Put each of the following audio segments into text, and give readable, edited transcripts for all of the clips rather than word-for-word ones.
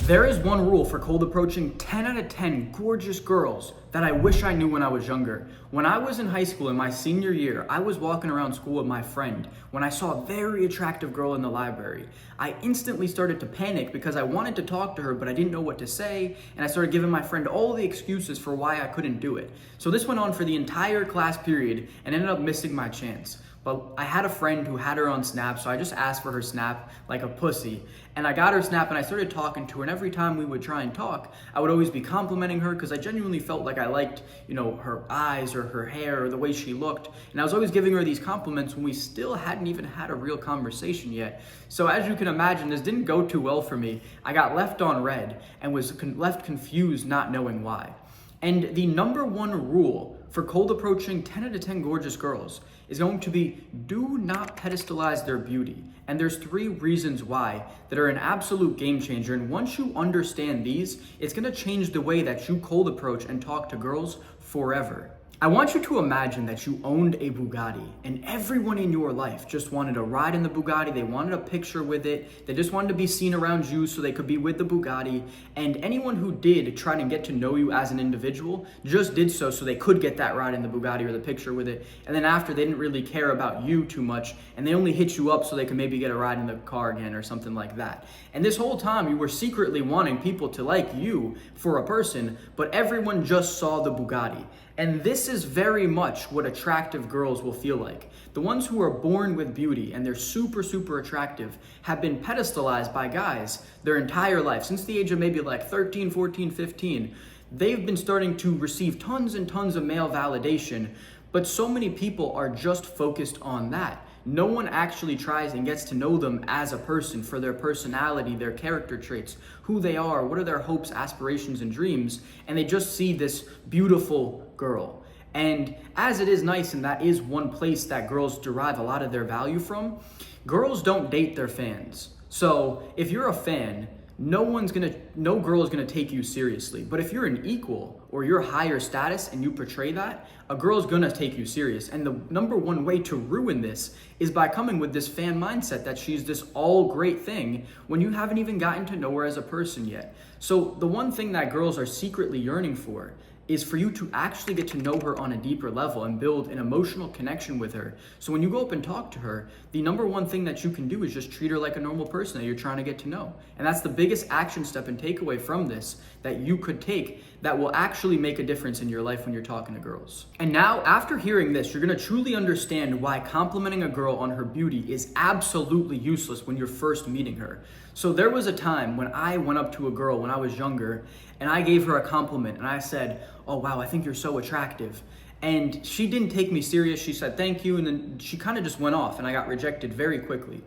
There is one rule for cold approaching 10 out of 10 gorgeous girls that I wish I knew when I was younger. When I was in high school in my senior year, I was walking around school with my friend when I saw a very attractive girl in the library. I instantly started to panic because I wanted to talk to her, but I didn't know what to say, and I started giving my friend all the excuses for why I couldn't do it. So this went on for the entire class period and ended up missing my chance. But I had a friend who had her on Snap, so I just asked for her Snap like a pussy. And I got her Snap and I started talking to her, and every time we would try and talk, I would always be complimenting her because I genuinely felt like I liked, her eyes or her hair or the way she looked. And I was always giving her these compliments when we still hadn't even had a real conversation yet. So as you can imagine, this didn't go too well for me. I got left on red and was left confused, not knowing why. And the number one rule for cold approaching 10 out of 10 gorgeous girls is going to be do not pedestalize their beauty. And there's 3 reasons why that are an absolute game changer. And once you understand these, it's gonna change the way that you cold approach and talk to girls forever. I want you to imagine that you owned a Bugatti and everyone in your life just wanted to ride in the Bugatti. They wanted a picture with it. They just wanted to be seen around you so they could be with the Bugatti. And anyone who did try to get to know you as an individual just did so they could get that ride in the Bugatti or the picture with it. And then after, they didn't really care about you too much and they only hit you up so they could maybe get a ride in the car again or something like that. And this whole time you were secretly wanting people to like you for a person, but everyone just saw the Bugatti. And this is very much what attractive girls will feel like. The ones who are born with beauty and they're super, super attractive have been pedestalized by guys their entire life. Since the age of maybe like 13, 14, 15, they've been starting to receive tons and tons of male validation, but so many people are just focused on that. No one actually tries and gets to know them as a person for their personality, their character traits, who they are, what are their hopes, aspirations, and dreams, and they just see this beautiful girl. And as it is nice, and that is one place that girls derive a lot of their value from, girls don't date their fans. So if you're a fan, no girl is gonna take you seriously. But if you're an equal or you're higher status and you portray that, a girl's gonna take you serious. And the number one way to ruin this is by coming with this fan mindset that she's this all great thing when you haven't even gotten to know her as a person yet. So the one thing that girls are secretly yearning for is for you to actually get to know her on a deeper level and build an emotional connection with her. So when you go up and talk to her, the number one thing that you can do is just treat her like a normal person that you're trying to get to know. And that's the biggest action step and takeaway from this that you could take that will actually make a difference in your life when you're talking to girls. And now, after hearing this, you're gonna truly understand why complimenting a girl on her beauty is absolutely useless when you're first meeting her. So there was a time when I went up to a girl when I was younger and I gave her a compliment and I said, "Oh wow, I think you're so attractive." And she didn't take me serious. She said thank you, and then she kind of just went off and I got rejected very quickly.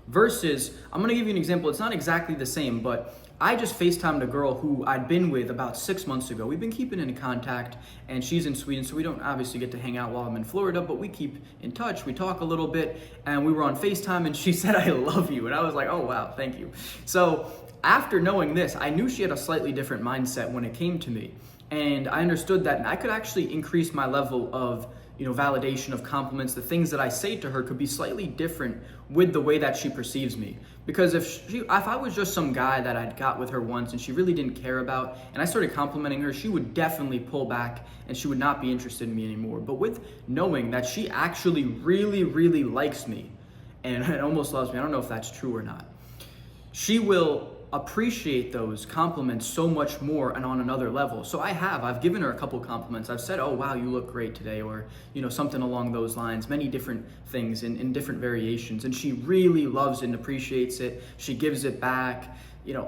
Versus, I'm gonna give you an example. It's not exactly the same, but I just FaceTimed a girl who I'd been with about 6 months ago. We've been keeping in contact, and she's in Sweden, so we don't obviously get to hang out while I'm in Florida, but we keep in touch. We talk a little bit, and we were on FaceTime, and she said, "I love you." And I was like, "Oh, wow, thank you." So after knowing this, I knew she had a slightly different mindset when it came to me. And I understood that I could actually increase my level of validation of compliments. The things that I say to her could be slightly different with the way that she perceives me. Because if I was just some guy that I'd got with her once and she really didn't care about, and I started complimenting her, she would definitely pull back and she would not be interested in me anymore. But with knowing that she actually really, really likes me and almost loves me, I don't know if that's true or not, she will appreciate those compliments so much more and on another level. So I've given her a couple compliments. I've said, "Oh wow, you look great today," or something along those lines, many different things in different variations. And she really loves and appreciates it. She gives it back.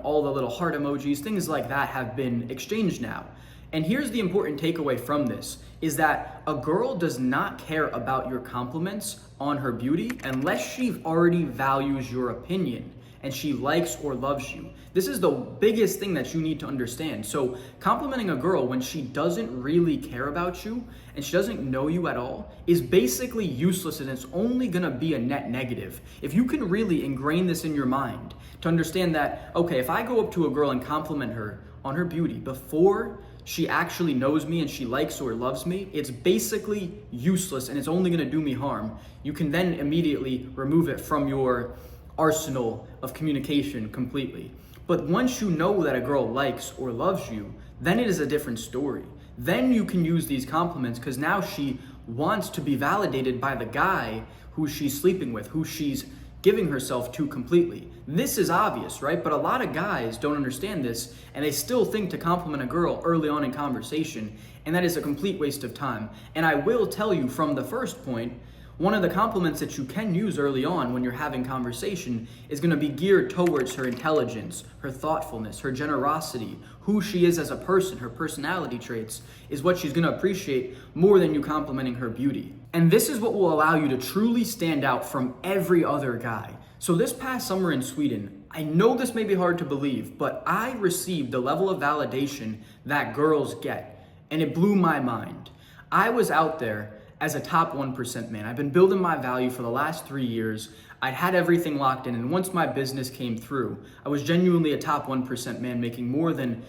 All the little heart emojis, things like that have been exchanged now. And here's the important takeaway from this, is that a girl does not care about your compliments on her beauty unless she already values your opinion and she likes or loves you. This is the biggest thing that you need to understand. So complimenting a girl when she doesn't really care about you and she doesn't know you at all is basically useless, and it's only gonna be a net negative. If you can really ingrain this in your mind to understand that, okay, if I go up to a girl and compliment her on her beauty before she actually knows me and she likes or loves me, it's basically useless and it's only gonna do me harm. You can then immediately remove it from your arsenal of communication completely. But once you know that a girl likes or loves you, then it is a different story. Then you can use these compliments because now she wants to be validated by the guy who she's sleeping with, who she's giving herself to completely. This is obvious, right? But a lot of guys don't understand this, and they still think to compliment a girl early on in conversation, and that is a complete waste of time. And I will tell you from the first point, one of the compliments that you can use early on when you're having conversation is going to be geared towards her intelligence, her thoughtfulness, her generosity, who she is as a person, her personality traits is what she's going to appreciate more than you complimenting her beauty. And this is what will allow you to truly stand out from every other guy. So this past summer in Sweden, I know this may be hard to believe, but I received the level of validation that girls get, and it blew my mind. I was out there as a top 1% man. I've been building my value for the last 3 years. I'd had everything locked in, and once my business came through, I was genuinely a top 1% man, making more than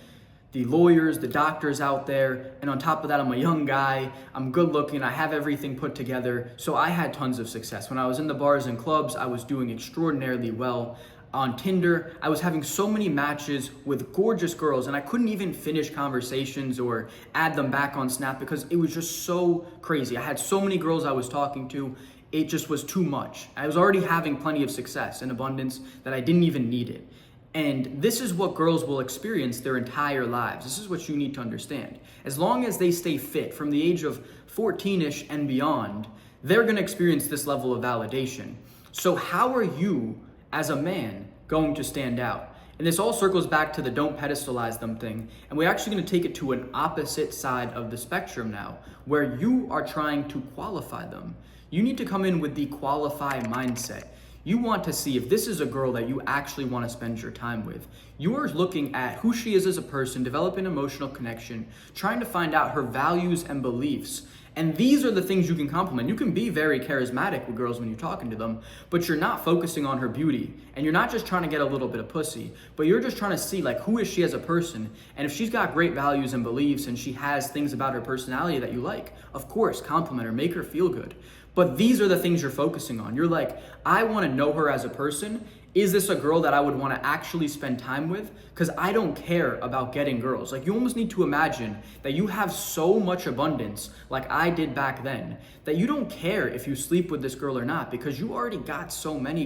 the lawyers, the doctors out there, and on top of that, I'm a young guy, I'm good looking, I have everything put together, so I had tons of success. When I was in the bars and clubs, I was doing extraordinarily well. On Tinder, I was having so many matches with gorgeous girls, and I couldn't even finish conversations or add them back on Snap because it was just so crazy. I had so many girls I was talking to, it just was too much. I was already having plenty of success and abundance that I didn't even need it. And this is what girls will experience their entire lives. This is what you need to understand. As long as they stay fit from the age of 14-ish and beyond, they're gonna experience this level of validation. So how are you, as a man, going to stand out? And this all circles back to the don't pedestalize them thing. And we're actually gonna take it to an opposite side of the spectrum now, where you are trying to qualify them. You need to come in with the qualify mindset. You want to see if this is a girl that you actually want to spend your time with. You are looking at who she is as a person, developing emotional connection, trying to find out her values and beliefs. And these are the things you can compliment. You can be very charismatic with girls when you're talking to them, but you're not focusing on her beauty. And you're not just trying to get a little bit of pussy, but you're just trying to see like who is she as a person. And if she's got great values and beliefs and she has things about her personality that you like, of course, compliment her, make her feel good. But these are the things you're focusing on. You're like, I want to know her as a person. Is this a girl that I would want to actually spend time with? Because I don't care about getting girls. Like, you almost need to imagine that you have so much abundance, like I did back then, that you don't care if you sleep with this girl or not, because you already got so many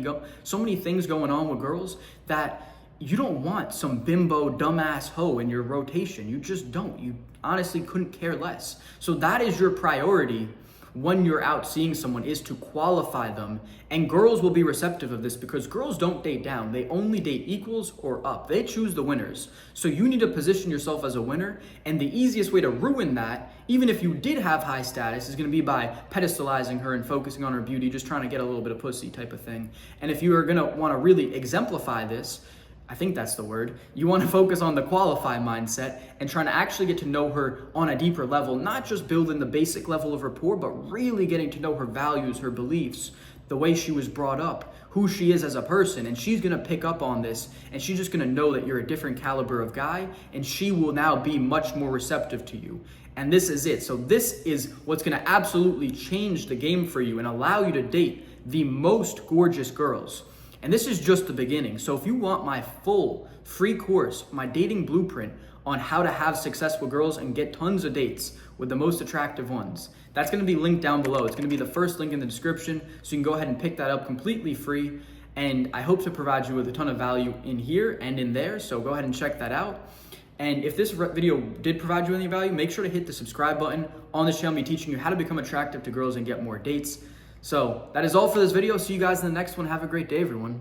things going on with girls that you don't want some bimbo dumbass hoe in your rotation. You just don't. You honestly couldn't care less. So that is your priority when you're out seeing someone, is to qualify them. And girls will be receptive of this because girls don't date down. They only date equals or up. They choose the winners. So you need to position yourself as a winner. And the easiest way to ruin that, even if you did have high status, is going to be by pedestalizing her and focusing on her beauty, just trying to get a little bit of pussy type of thing. And if you are going to want to really exemplify this, I think that's the word, you want to focus on the qualify mindset and trying to actually get to know her on a deeper level, not just building the basic level of rapport, but really getting to know her values, her beliefs, the way she was brought up, who she is as a person. And she's going to pick up on this, and she's just going to know that you're a different caliber of guy, and she will now be much more receptive to you. And this is it. So this is what's going to absolutely change the game for you and allow you to date the most gorgeous girls. And this is just the beginning. So if you want my full free course, my dating blueprint on how to have success with girls and get tons of dates with the most attractive ones, that's going to be linked down below. It's going to be the first link in the description, so you can go ahead and pick that up completely free. And I hope to provide you with a ton of value in here and in there, so go ahead and check that out. And if this video did provide you any value, make sure to hit the subscribe button. On this channel, I'll be teaching you how to become attractive to girls and get more dates. So that is all for this video. See you guys in the next one. Have a great day, everyone.